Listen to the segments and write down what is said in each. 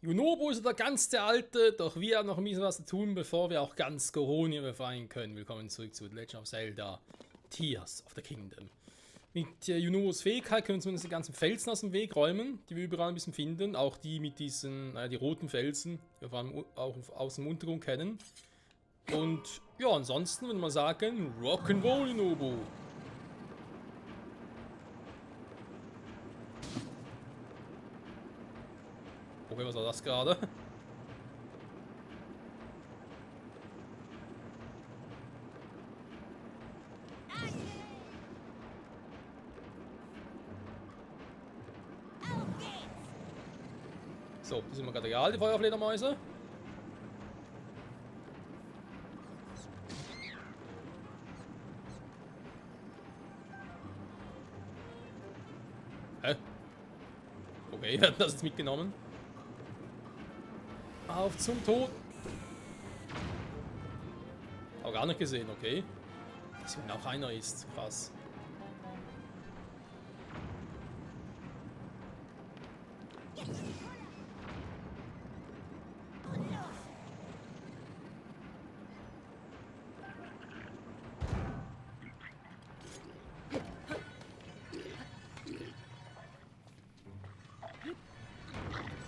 Junobo ist der ganz der Alte, doch wir haben noch ein bisschen was zu tun, bevor wir auch ganz Goronia befreien können. Willkommen zurück zu The Legend of Zelda Tears of the Kingdom. Mit Junobos Fähigkeit können wir zumindest die ganzen Felsen aus dem Weg räumen, die wir überall ein bisschen finden. Auch die mit diesen, die roten Felsen, die wir vor allem auch aus dem Untergrund kennen. Und ja, ansonsten würde man sagen, Rock'n'Roll Junobo. Okay, was war das gerade? So, die sind mir gerade egal, die Feuerfledermäuse. Hä? Okay, wir hatten das jetzt mitgenommen. Auf zum Tod. Auch gar nicht gesehen, okay. Dass hier auch einer ist, krass.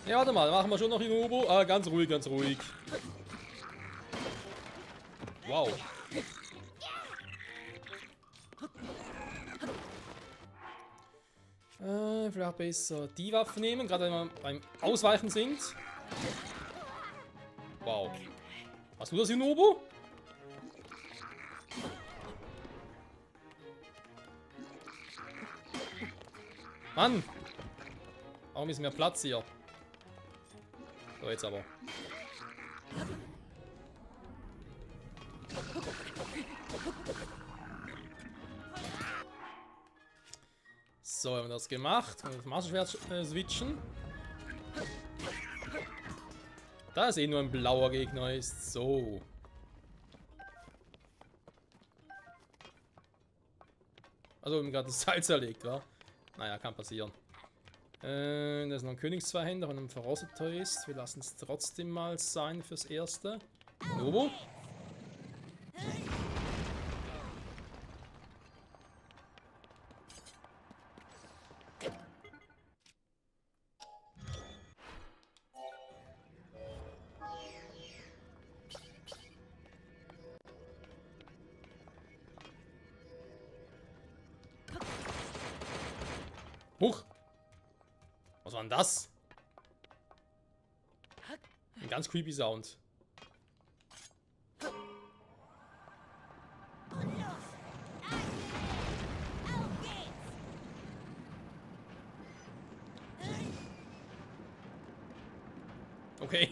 Ja, warte mal, machen wir schon noch Junobo. Ah, ganz ruhig, ganz ruhig. Wow. Vielleicht besser die Waffe nehmen, gerade wenn wir beim Ausweichen sind. Wow. Hast du das Junobo? Mann! Warum ist mehr Platz hier? So, jetzt aber. So, haben wir das gemacht. Das Masterschwert switchen. Da ist eh nur ein blauer Gegner ist. So. Also, wir haben gerade das Seil zerlegt, wa? Naja, kann passieren. Da ist noch ein Königszweihänder, wenn er ein verrosteter ist. Wir lassen es trotzdem mal sein fürs Erste. Junobo? Huch! Was war denn das? Ein ganz creepy Sound. Okay.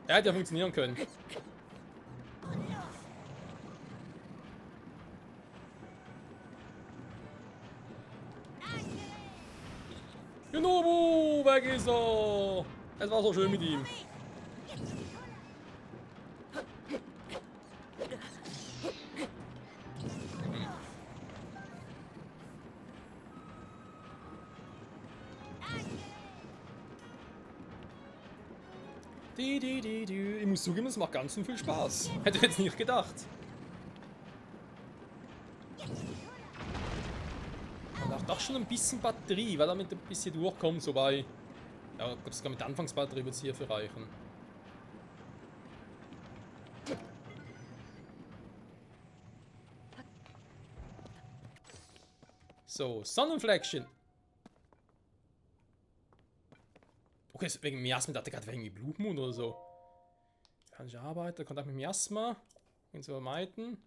Er hätte ja funktionieren können. Junobo, weg ist er! Es war so schön mit ihm. Ich muss zugeben, es macht ganz schön viel Spaß. Hätte ich jetzt nicht gedacht. Und auch doch schon ein bisschen Batterie, weil damit ein bisschen durchkommt, so bei. Ja, ich glaube, sogar mit Anfangsbatterie wird es hierfür reichen. So, Sonnenfleckchen. Okay, wegen Miasma, dachte ich gerade wegen Blue Moon oder so. Kann ich arbeiten, Kontakt mit Miasma. Ihn zu vermeiden.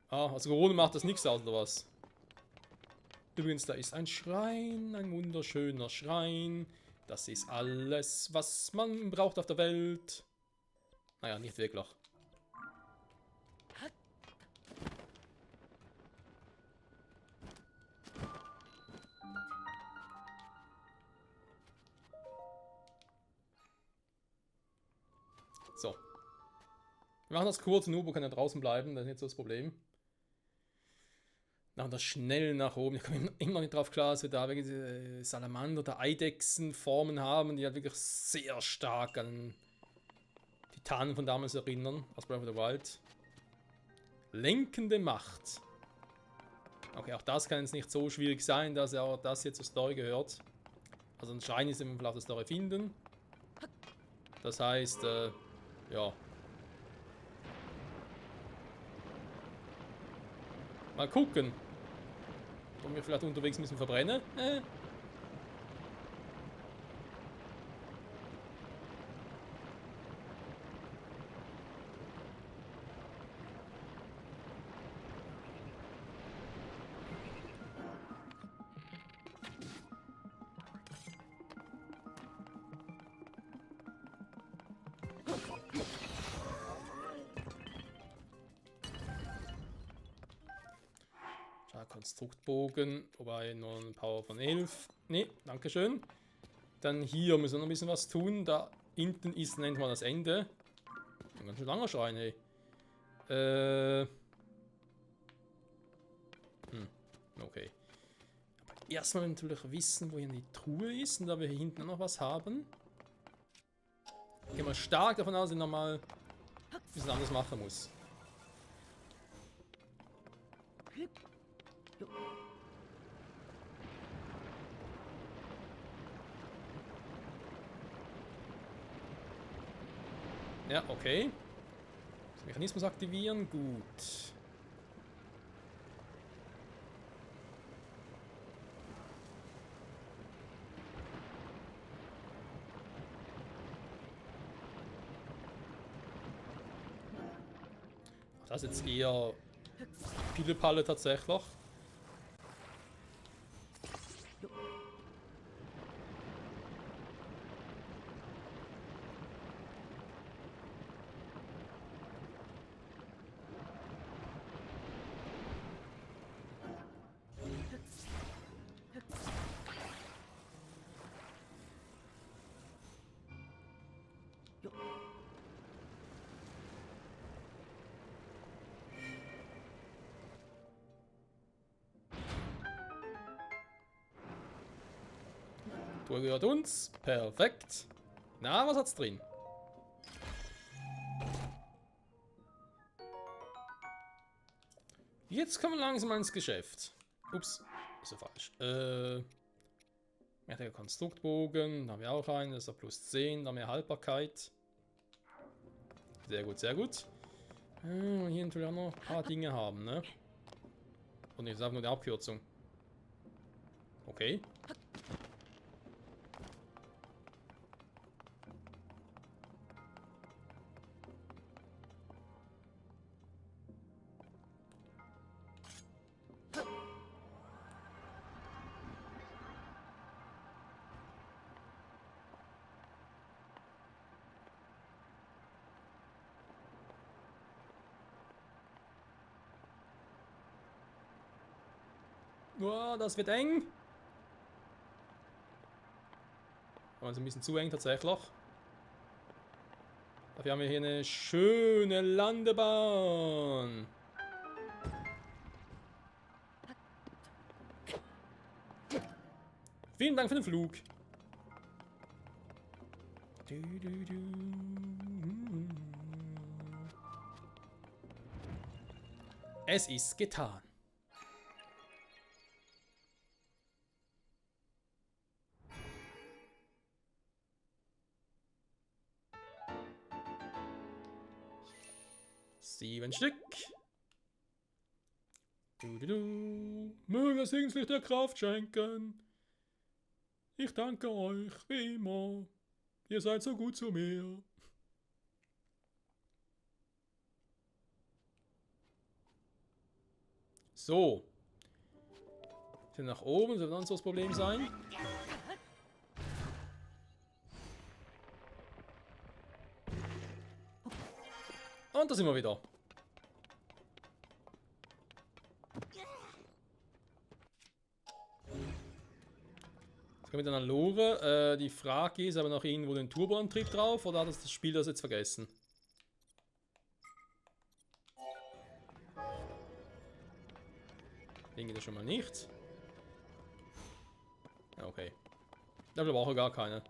Ah, also Corona macht das nichts aus, oder was? Übrigens, da ist ein Schrein, ein wunderschöner Schrein. Das ist alles, was man braucht auf der Welt. Naja, nicht wirklich. So. Wir machen das kurz, Nubo kann ja draußen bleiben, das ist nicht so das Problem. Nach der schnell nach oben. Ich komme immer noch nicht drauf klar, dass wir da diese Salamander oder Eidechsenformen haben, die halt wirklich sehr stark an Titanen von damals erinnern, aus Breath of the Wild. Lenkende Macht. Okay, auch das kann jetzt nicht so schwierig sein, dass ja auch das jetzt zur Story gehört. Also anscheinend ist im Verlauf der Story finden. Das heißt, ja. Mal gucken. Ob wir vielleicht unterwegs ein bisschen verbrennen. Konstruktbogen, wobei nur ein Power von 11. Ne, dankeschön. Dann hier müssen wir noch ein bisschen was tun. Da hinten ist, nennt man das Ende. Ein ganz schön langer Schrein, hey. Okay. Aber erstmal natürlich wissen, wo hier die Truhe ist und da wir hier hinten noch was haben. Ich gehe mal stark davon aus, dass ich nochmal ein bisschen anders machen muss. Ja, okay. Das Mechanismus aktivieren, gut. Das ist jetzt eher Pillepalle tatsächlich. Tour gehört uns. Perfekt. Na, was hat's drin? Jetzt kommen wir langsam mal ins Geschäft. Ups, ist ja falsch. Mächtiger Konstruktbogen, da haben wir auch einen, das ist ja plus 10, da mehr Haltbarkeit. Sehr gut, sehr gut. Und hier natürlich auch noch ein paar Dinge haben, ne? Und ich sage nur die Abkürzung. Okay. Oh, das wird eng. Also ein bisschen zu eng tatsächlich. Dafür haben wir hier eine schöne Landebahn. Vielen Dank für den Flug. Es ist getan. Sieben Stück. Möge es Singenslicht der Kraft schenken. Ich danke euch, wie immer. Ihr seid so gut zu mir. So. Sind nach oben, soll sonst das Problem sein? Und da sind wir wieder. Jetzt kommen wir dann an Lore. Die Frage ist, aber noch irgendwo den Turboantrieb drauf oder hat das Spiel das jetzt vergessen? Den geht das schon mal nicht. Ja, okay. Da brauche ich gar keine.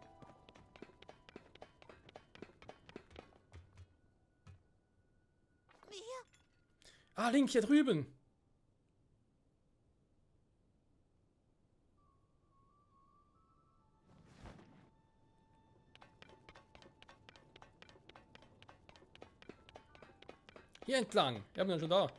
Ah, Link, hier drüben. Hier entlang. Wir haben ihn schon da.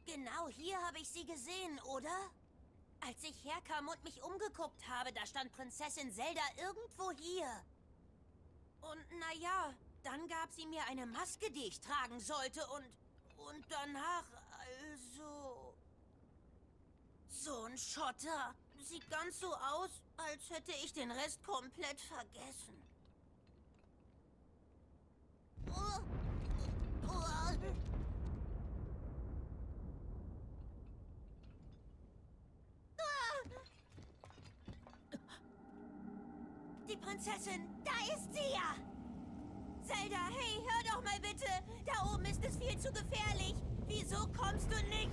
Genau hier habe ich sie gesehen, oder? Als ich herkam und mich umgeguckt habe, da stand Prinzessin Zelda irgendwo hier. Und naja, dann gab sie mir eine Maske, die ich tragen sollte und danach, also... So ein Schotter. Sieht ganz so aus, als hätte ich den Rest komplett vergessen. Die Prinzessin, da ist sie ja! Zelda, hey, hör doch mal bitte! Da oben ist es viel zu gefährlich! Wieso kommst du nicht?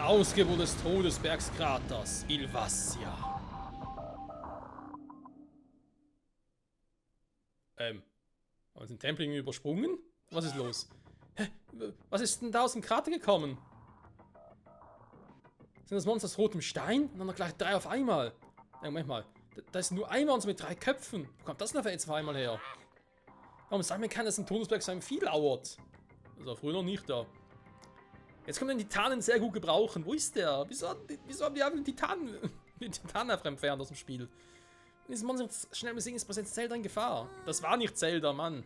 Ausgeburt des Todesbergskraters, Ilvasia. Haben wir den Tempel irgendwie übersprungen? Was ist los? Hä? Was ist denn da aus dem Krater gekommen? Sind das Monster aus rotem Stein? Und dann noch gleich 3 auf einmal. Ja, Moment mal. Da ist nur ein Monster mit 3 Köpfen. Wo kommt das denn jetzt auf einmal her? Warum sagen wir kann, dass ein Todesberg so viel lauert? Das war früher noch nicht da. Jetzt können wir den Titanen sehr gut gebrauchen. Wo ist der? Wieso haben die einfach den Titanen einfach entfernt aus dem Spiel? Wenn dieses Monster schnell besiegen ist, präsent Zelda in Gefahr. Das war nicht Zelda, Mann.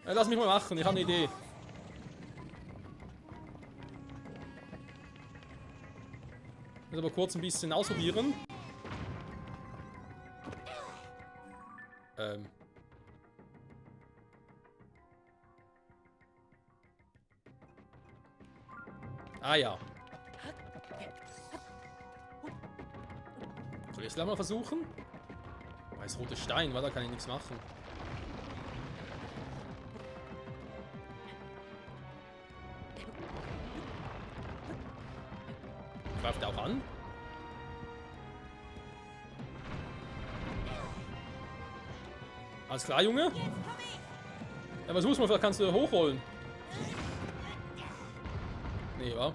Ja, lass mich mal machen, ich habe eine Idee. Ich muss aber kurz ein bisschen ausprobieren. Ah ja. Soll ich es gleich mal versuchen? Weiß rote Stein, weil da kann ich nichts machen. Greift er auch an? Alles klar, Junge? Ja, versuch's mal, vielleicht kannst du hochholen. Nee, wa?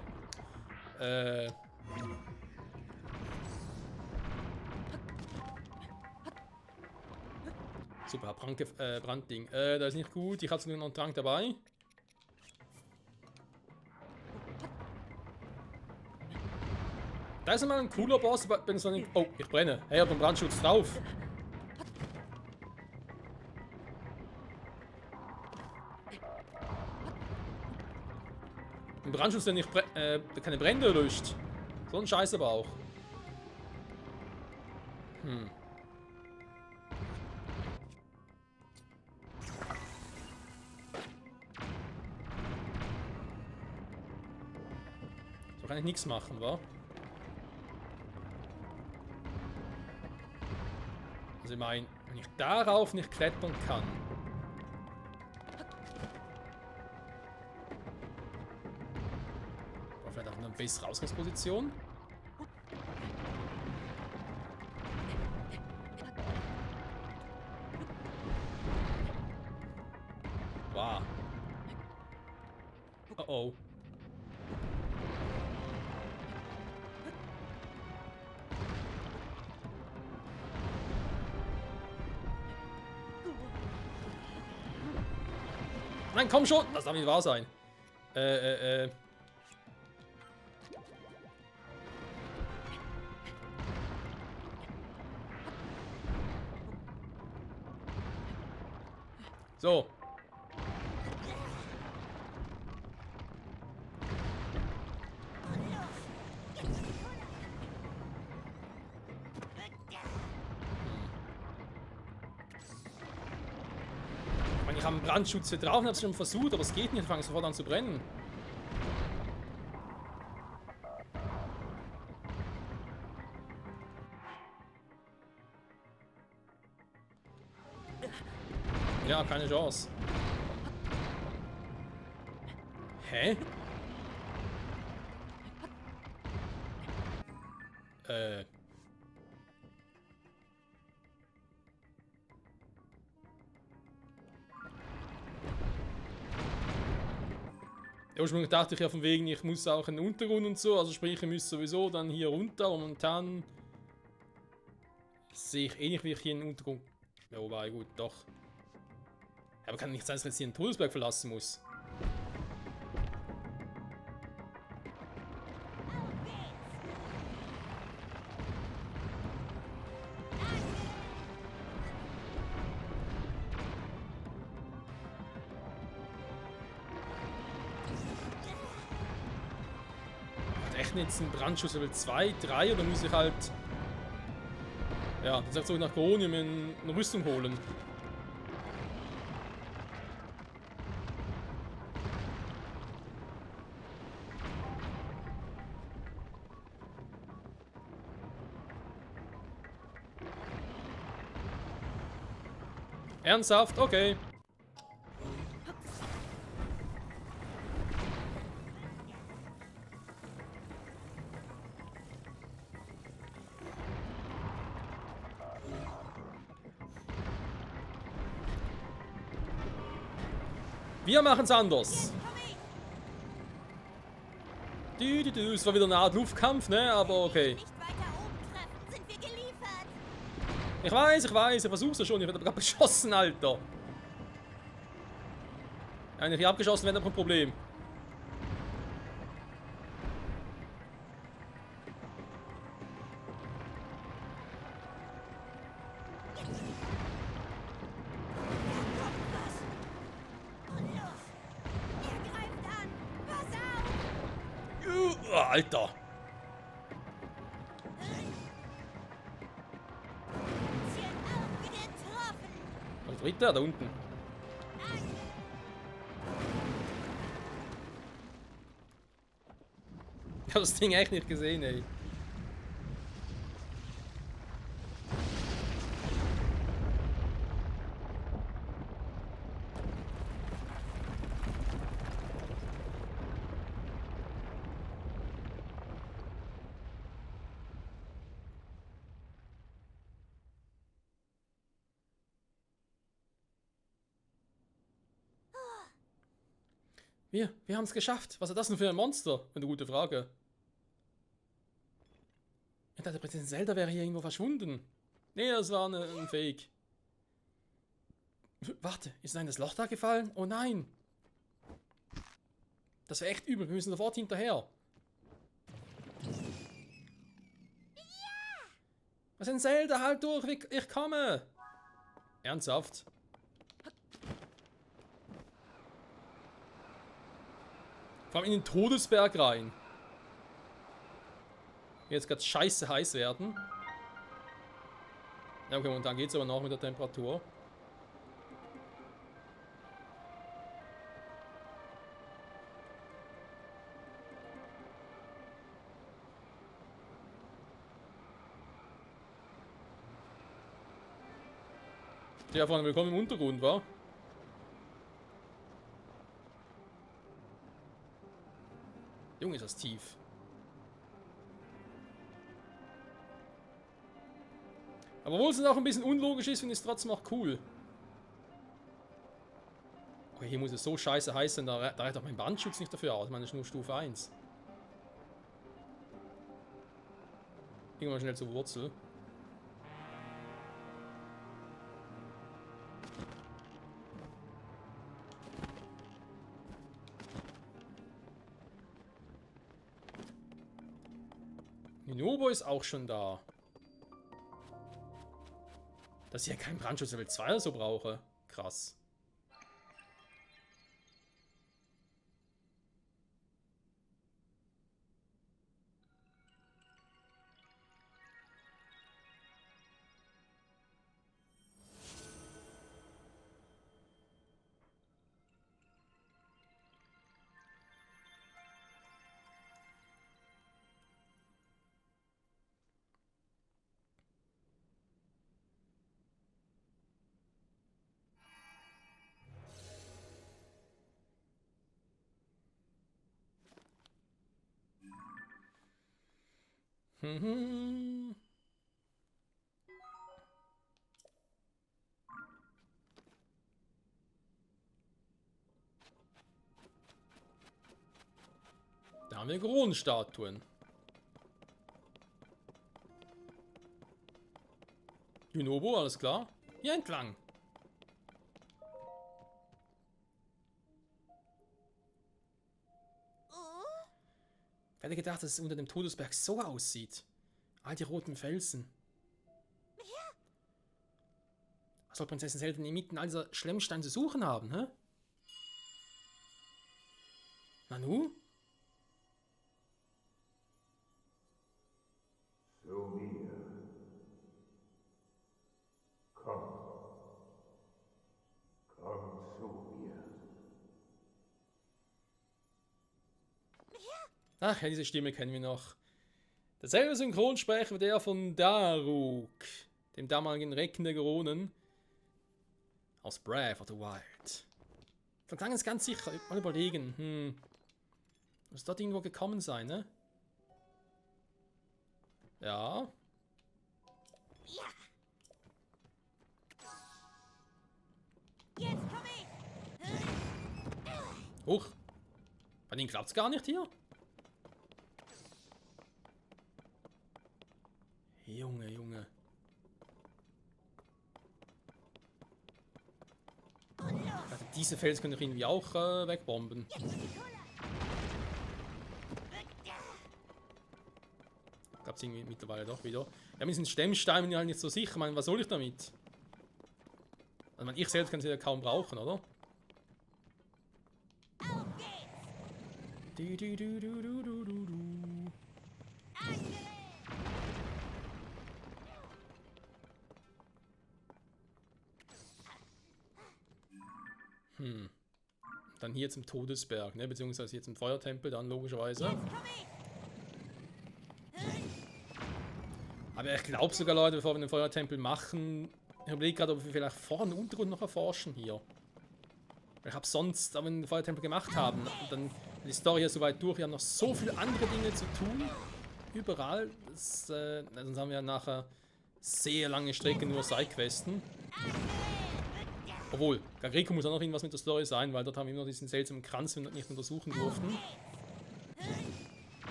Super, Brandding. Das ist nicht gut. Ich hatte nur noch einen Trank dabei. Da ist mal ein cooler Boss, wenn es nicht... Oh, ich brenne. Hey, ich hab einen Brandschutz drauf. Ein Brandschutz, der nicht keine Brände löscht. So ein Scheiß aber auch. So kann ich nichts machen, wa? Also ich meine, wenn ich darauf nicht klettern kann. War vielleicht auch eine bessere Ausgangsposition. Wow. Oh oh. Nein, komm schon! Das darf nicht wahr sein. So. Ich habe einen Brandschutz hier drauf und habe es schon versucht, aber es geht nicht. Ich fange sofort an zu brennen. Ja, keine Chance. Hä? Ursprünglich dachte ich ja von wegen, ich muss auch in den Untergrund und so, also sprich, ich müsste sowieso dann hier runter. Momentan sehe ich eh nicht, wie ich hier in den Untergrund... Ja, wobei, gut, doch. Aber kann nicht sein, dass ich jetzt hier den Todesberg verlassen muss. Jetzt ein Brandschuss Level 2, 3 oder muss ich halt... Ja, das heißt so nach Coronium eine Rüstung holen. Ernsthaft? Okay. Wir machen es anders. Es war wieder eine Art Luftkampf, ne? Aber okay. Ich weiß, ich versuch's ja schon. Ich werde gerade beschossen, Alter. Wenn ich hier abgeschossen werde, habe ich ein Problem. Alter. Was dreht der da unten? Ich hab das Ding echt nicht gesehen, ey. Wir haben es geschafft. Was ist das denn für ein Monster? Eine gute Frage. Ich dachte, Prinzessin Zelda wäre hier irgendwo verschwunden. Nee, das war ein Fake. Warte, ist in das Loch da gefallen? Oh nein. Das wäre echt übel. Wir müssen sofort hinterher. Was ist denn Zelda? Halt durch, ich komme. Ernsthaft? Vor allem in den Todesberg rein. Jetzt gerade scheiße heiß werden. Ja, okay, momentan geht es aber noch mit der Temperatur. Ja, Freunde, willkommen im Untergrund, wa? Junge, ist das tief. Aber obwohl es auch ein bisschen unlogisch ist, finde ich es trotzdem auch cool. Okay, hier muss es so scheiße heiß sein, da reicht auch mein Bandschutz nicht dafür aus. Ich meine, das ist nur Stufe 1. Irgendwann schnell zur Wurzel. Ninobo ist auch schon da. Dass ich ja keinen Brandschutz Level 2 oder so brauche. Krass. Mhm. Da haben wir Kronenstatuen. Junobo, alles klar. Hier entlang. Ich hätte gedacht, dass es unter dem Todesberg so aussieht. All die roten Felsen. Was soll Prinzessin Zelda inmitten all dieser Schlemmsteine zu suchen haben, hä? Nanu? Zu mir. Komm. Komm zu mir. Ach ja, diese Stimme kennen wir noch. Derselbe Synchronsprecher wie der von Daruk, dem damaligen Recken der Geronen, aus Breath of the Wild. Da klang es ganz sicher. Mal überlegen. Muss dort irgendwo gekommen sein, ne? Ja. Ja. Jetzt komm ich. Huch. Bei denen klappt's gar nicht hier. Junge, Junge. Also diese Fels können ich irgendwie auch wegbomben. Gab's irgendwie mittlerweile doch wieder. Ja, mit diesen Stemmsteinen bin ich halt nicht so sicher. Ich meine, was soll ich damit? Also, ich meine, ich selbst kann sie ja kaum brauchen, oder? Auf geht's. Du. Dann hier zum Todesberg, ne? Beziehungsweise hier zum Feuertempel, dann logischerweise. Jetzt komm ich. Aber ich glaube sogar, Leute, bevor wir den Feuertempel machen, ich überlege gerade, ob wir vielleicht Vor- und Untergrund noch erforschen hier. Ich habe sonst, wenn wir den Feuertempel gemacht haben, dann die Story ja soweit durch, wir haben noch so viele andere Dinge zu tun. Überall. Sonst haben wir ja nachher sehr lange Strecke nur Sidequesten. Obwohl, Gagreko muss auch noch irgendwas mit der Story sein, weil dort haben wir immer noch diesen seltsamen Kranz, den wir nicht untersuchen durften.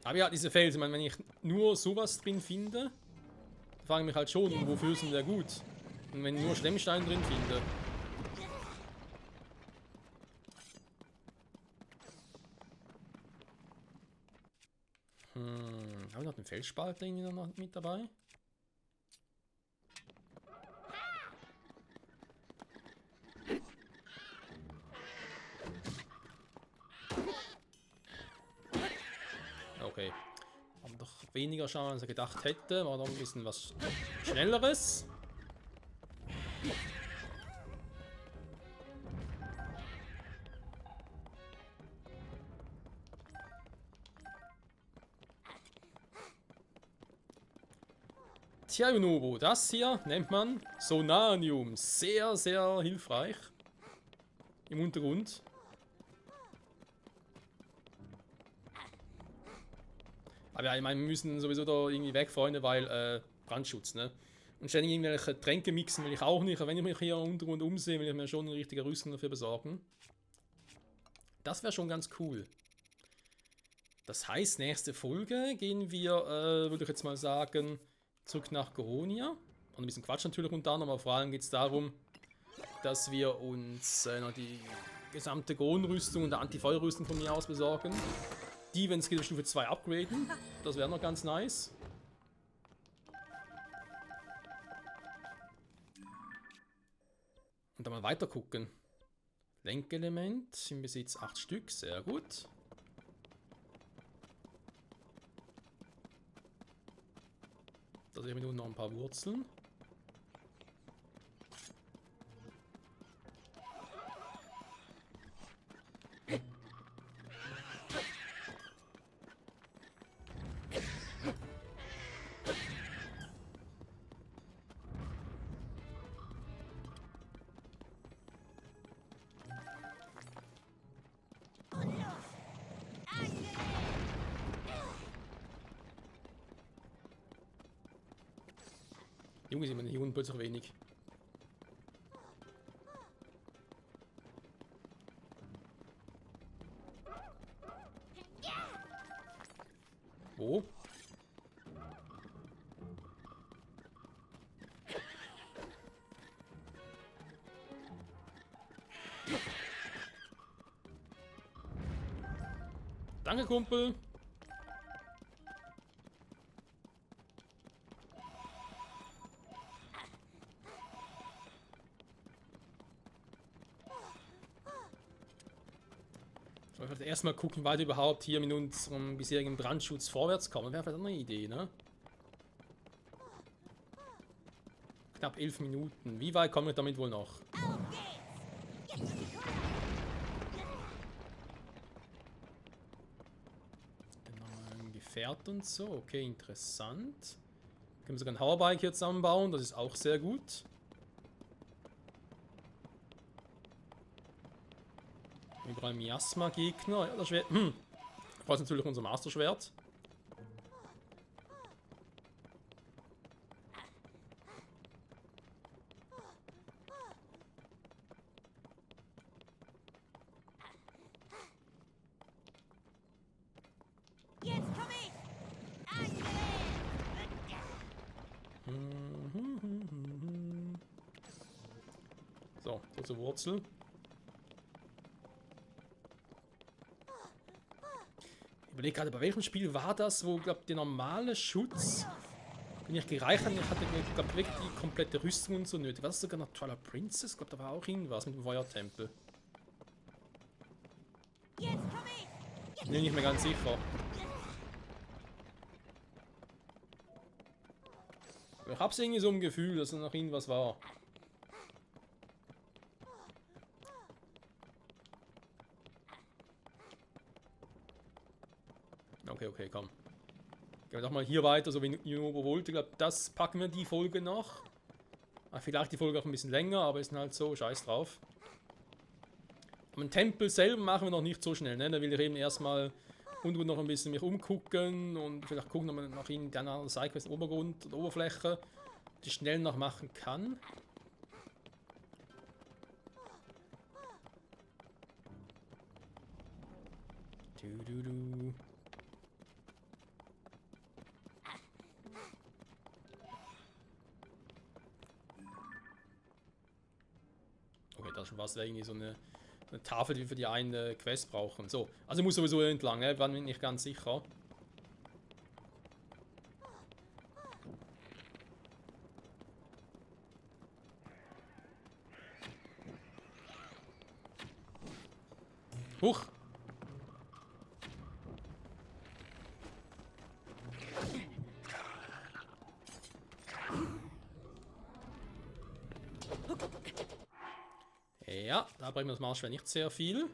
Aber ja, diese Felsen, ich meine, wenn ich nur sowas drin finde, dann frage ich mich halt schon, wofür sind der gut? Und wenn ich nur Schlemmsteine drin finde. Haben wir noch den Felsspalt irgendwie noch mit dabei? Okay. Haben doch weniger Schaden, als ich gedacht hätte. War noch ein bisschen was Schnelleres. Tja, Junobo, das hier nennt man Sonanium. Sehr, sehr hilfreich. Im Untergrund. Aber ja, ich meine, wir müssen sowieso da irgendwie weg, Freunde, weil Brandschutz, ne? Und ständig irgendwelche Tränke mixen will ich auch nicht. Wenn ich mich hier im Untergrund umsehe, will ich mir schon eine richtige Rüstung dafür besorgen. Das wäre schon ganz cool. Das heißt, nächste Folge gehen wir, würde ich jetzt mal sagen, zurück nach Goronia. Und ein bisschen Quatsch natürlich unter anderem, aber vor allem geht es darum, dass wir uns noch die gesamte Goron-Rüstung und die Anti-Feuer-Rüstung von mir aus besorgen. Die, wenn es geht, auf Stufe 2 upgraden. Das wäre noch ganz nice. Und dann mal weiter gucken. Lenkelement im Besitz 8 Stück, sehr gut. Da sehen wir nun noch ein paar Wurzeln. Junge, sind meine hier unten plötzlich wenig. Wo? Danke, Kumpel. So, ich werde erstmal gucken, weit überhaupt hier mit unserem bisherigen Brandschutz vorwärts kommen. Wäre vielleicht eine Idee, ne? Knapp 11 Minuten. Wie weit kommen wir damit wohl noch? Ein Gefährt und so. Okay, interessant. Können wir sogar ein Hauerbike hier zusammenbauen. Das ist auch sehr gut. Überall Miasma-Gegner. Ja, das Schwert. Das ist natürlich unser Master-Schwert. Jetzt komm ich! So, so zur Wurzel. Ich überlege gerade, bei welchem Spiel war das, wo, glaube ich, der normale Schutz, wenn ich gereicht habe, ich hatte, glaube ich, wirklich die komplette Rüstung und so nötig. War das sogar noch Twilight Princess? Ich glaube, da war auch irgendwas mit dem Feuertempel. Jetzt komm ich! Ich bin nicht mehr ganz sicher. Ich hab's irgendwie so im Gefühl, dass da noch irgendwas war. Okay, komm. Gehen wir doch mal hier weiter, so wie Junobo wollte. Ich glaube, das packen wir die Folge noch. Vielleicht die Folge auch ein bisschen länger, aber ist halt so, scheiß drauf. Aber den Tempel selber machen wir noch nicht so schnell, ne? Da will ich eben erstmal unten noch ein bisschen mich umgucken und vielleicht gucken, ob man noch in der anderen Sidequest Obergrund oder Oberfläche die schnell noch machen kann. Du. Okay, das schon was irgendwie so eine Tafel, die wir für die eine Quest brauchen. So, also muss sowieso entlang, ne? War mir nicht ganz sicher. Huch! Ja, da bringen wir das Marschschwert nicht sehr viel.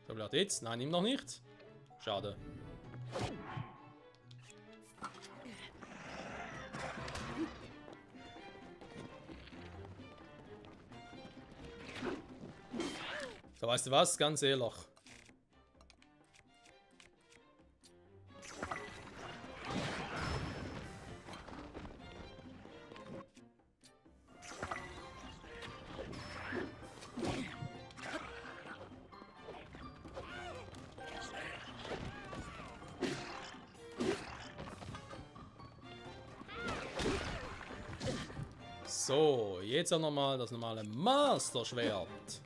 So, bleibt jetzt. Nein, ihm noch nicht. Schade. So, weißt du was? Ganz ehrlich. So, jetzt auch nochmal das normale Master-Schwert.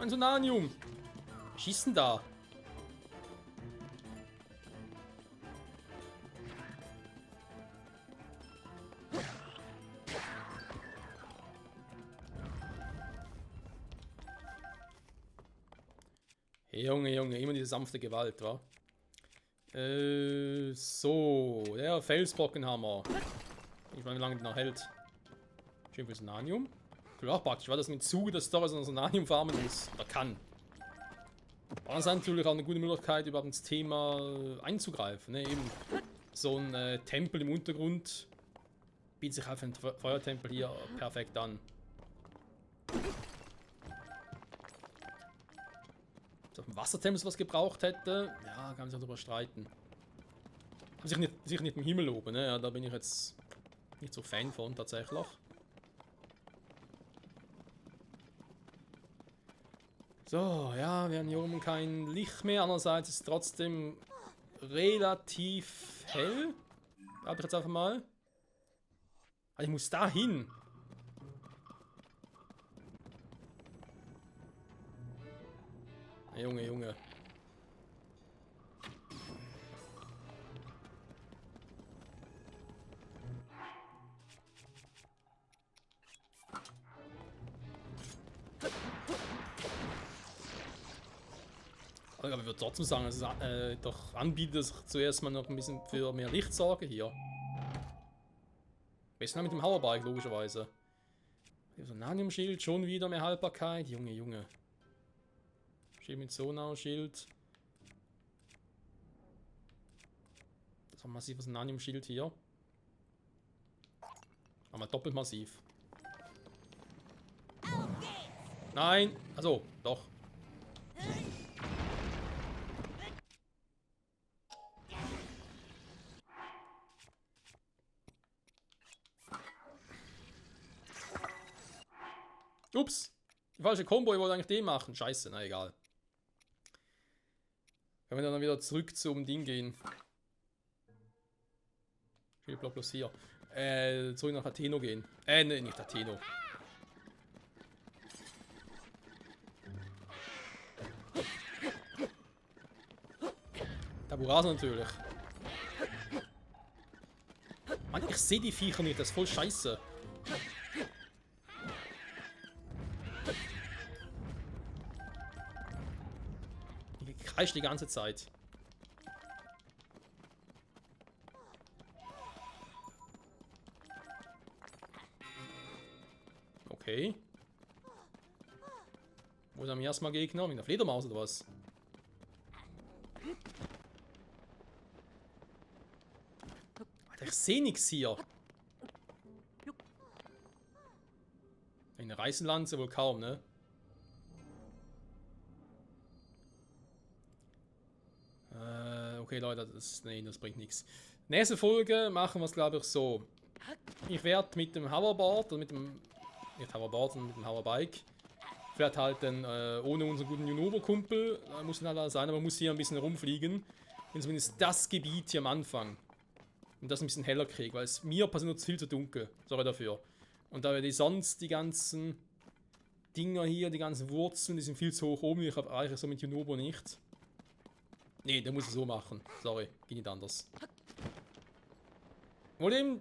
Ein Sonanium. Schießen da. Hey, Junge, immer diese sanfte Gewalt, wa? So, der Felsbrockenhammer. Ich meine, wie lange der noch hält. Schön für Sonanium. Cool, auch praktisch, weil das mit Zuge des Storys an Sonanium farmen muss. Oder kann. Aber das ist natürlich auch eine gute Möglichkeit, überhaupt ins Thema einzugreifen. Ne? Eben so ein Tempel im Untergrund bietet sich einfach ein Feuertempel hier perfekt an. So ein Wassertempel, was gebraucht hätte, ja, kann man sich darüber streiten. Sicher nicht im Himmel oben, ne? Ja, da bin ich jetzt nicht so Fan von tatsächlich. So, ja, wir haben hier oben kein Licht mehr, andererseits ist es trotzdem relativ hell. Glaube ich jetzt einfach mal. Ich muss da hin. Junge, Junge. Aber ich würde trotzdem sagen, dass es doch anbietet, dass ich zuerst mal noch ein bisschen für mehr Licht sorge hier. Besser mit dem Hoverbike, logischerweise. So ein Nanium-Schild, schon wieder mehr Haltbarkeit. Junge, Junge. Schild mit Sonar-Schild. Das ist ein massives Nanium-Schild hier. Aber doppelt massiv. Nein! Also, doch. Ups! Die falsche Combo, ich wollte eigentlich den machen. Scheiße, na egal. Können wir dann wieder zurück zum Ding gehen. Spielblock plus hier. Zurück nach Atheno gehen. Ne, nicht Atheno. Taburasa natürlich. Mann, ich sehe die Viecher nicht, das ist voll scheiße. Die kreischt die ganze Zeit. Okay. Wo ist am ersten Mal Gegner? Mit der Fledermaus oder was? Alter, ich sehe nichts hier. Eine Reißenlanze wohl kaum, ne? Okay, Leute, das bringt nichts. Nächste Folge machen wir es, glaube ich, so. Ich werde mit dem Hoverboard, oder mit dem, nicht Hoverboard, sondern mit dem Hoverbike, vielleicht halt dann ohne unseren guten Junovo-Kumpel, muss nicht alles sein, aber muss hier ein bisschen rumfliegen. Und zumindest das Gebiet hier am Anfang. Und das ein bisschen heller kriege, weil es mir persönlich viel zu dunkel. Sorry dafür. Und da wir sonst die ganzen Dinger hier, die ganzen Wurzeln, die sind viel zu hoch oben. Ich erreiche so mit Junovo nicht. Nee, der muss es so machen. Sorry, geht nicht anders. Problem,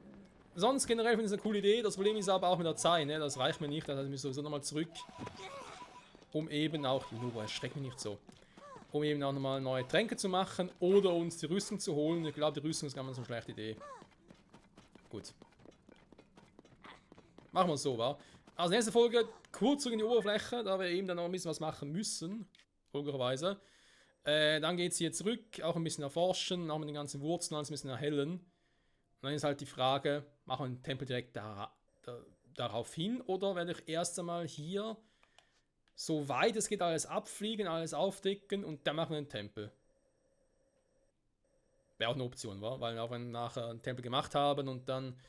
sonst generell finde ich es eine coole Idee. Das Problem ist aber auch mit der Zeit, ne? Das reicht mir nicht. Das heißt, ich muss sowieso nochmal zurück. Um eben auch, Junovo, erschreckt mich nicht so. Um eben auch nochmal neue Tränke zu machen oder uns die Rüstung zu holen. Ich glaube, die Rüstung ist gar nicht so eine schlechte Idee. Gut. Machen wir es so, wa? Also nächste Folge, kurz zurück in die Oberfläche, da wir eben dann noch ein bisschen was machen müssen. Logischerweise. Dann geht es hier zurück, auch ein bisschen erforschen, auch mit den ganzen Wurzeln alles ein bisschen erhellen. Und dann ist halt die Frage, machen wir einen Tempel direkt darauf hin oder werde ich erst einmal hier, so weit es geht, alles abfliegen, alles aufdecken und dann machen wir einen Tempel. Wäre auch eine Option, wa? Weil auch wenn wir nachher einen Tempel gemacht haben und dann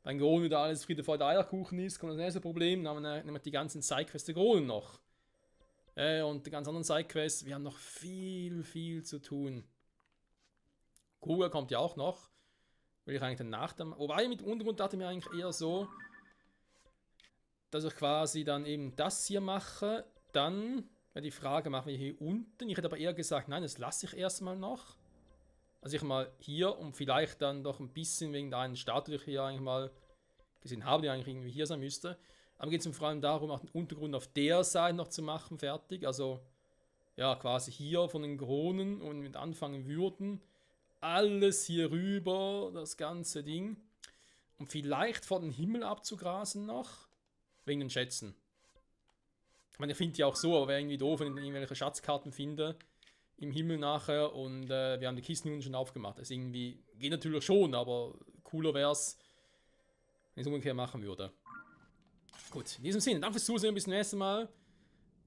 beim Gronen wieder alles Friede, Freude, Eierkuchen ist, kommt das nächste Problem, dann haben wir nämlich die ganzen Sidequests der Gronen noch. Und die ganz anderen Sidequests, wir haben noch viel zu tun. Kuga kommt ja auch noch. Will ich eigentlich dann nach dem. Wobei mit Untergrund dachte ich mir eigentlich eher so, dass ich quasi dann eben das hier mache. Dann wäre die Frage, machen wir hier unten? Ich hätte aber eher gesagt, nein, das lasse ich erstmal noch. Also ich mal hier und vielleicht dann doch ein bisschen wegen der einen Statue, die ich hier eigentlich mal gesehen habe, die eigentlich irgendwie hier sein müsste. Aber geht es vor allem darum, auch den Untergrund auf der Seite noch zu machen, fertig. Also, ja, quasi hier von den Kronen und mit anfangen würden. Alles hier rüber, das ganze Ding. Und vielleicht vor den Himmel abzugrasen noch. Wegen den Schätzen. Ich meine, ich finde die auch so, aber wäre irgendwie doof, wenn ich irgendwelche Schatzkarten finde. Im Himmel nachher und wir haben die Kisten nun schon aufgemacht. Das irgendwie geht natürlich schon, aber cooler wäre es, wenn ich es umgekehrt machen würde. Gut, in diesem Sinne, danke fürs Zusehen, bis zum nächsten Mal.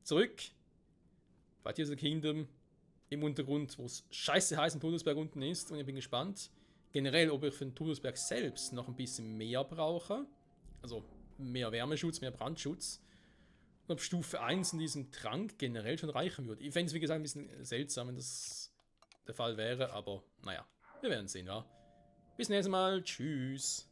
Zurück bei Tears of the Kingdom im Untergrund, wo es scheiße heiß im Todesberg unten ist. Und ich bin gespannt, generell, ob ich für den Todesberg selbst noch ein bisschen mehr brauche. Also mehr Wärmeschutz, mehr Brandschutz. Und ob Stufe 1 in diesem Trank generell schon reichen würde. Ich fände es, wie gesagt, ein bisschen seltsam, wenn das der Fall wäre. Aber naja, wir werden sehen, ja. Bis nächstes Mal. Tschüss.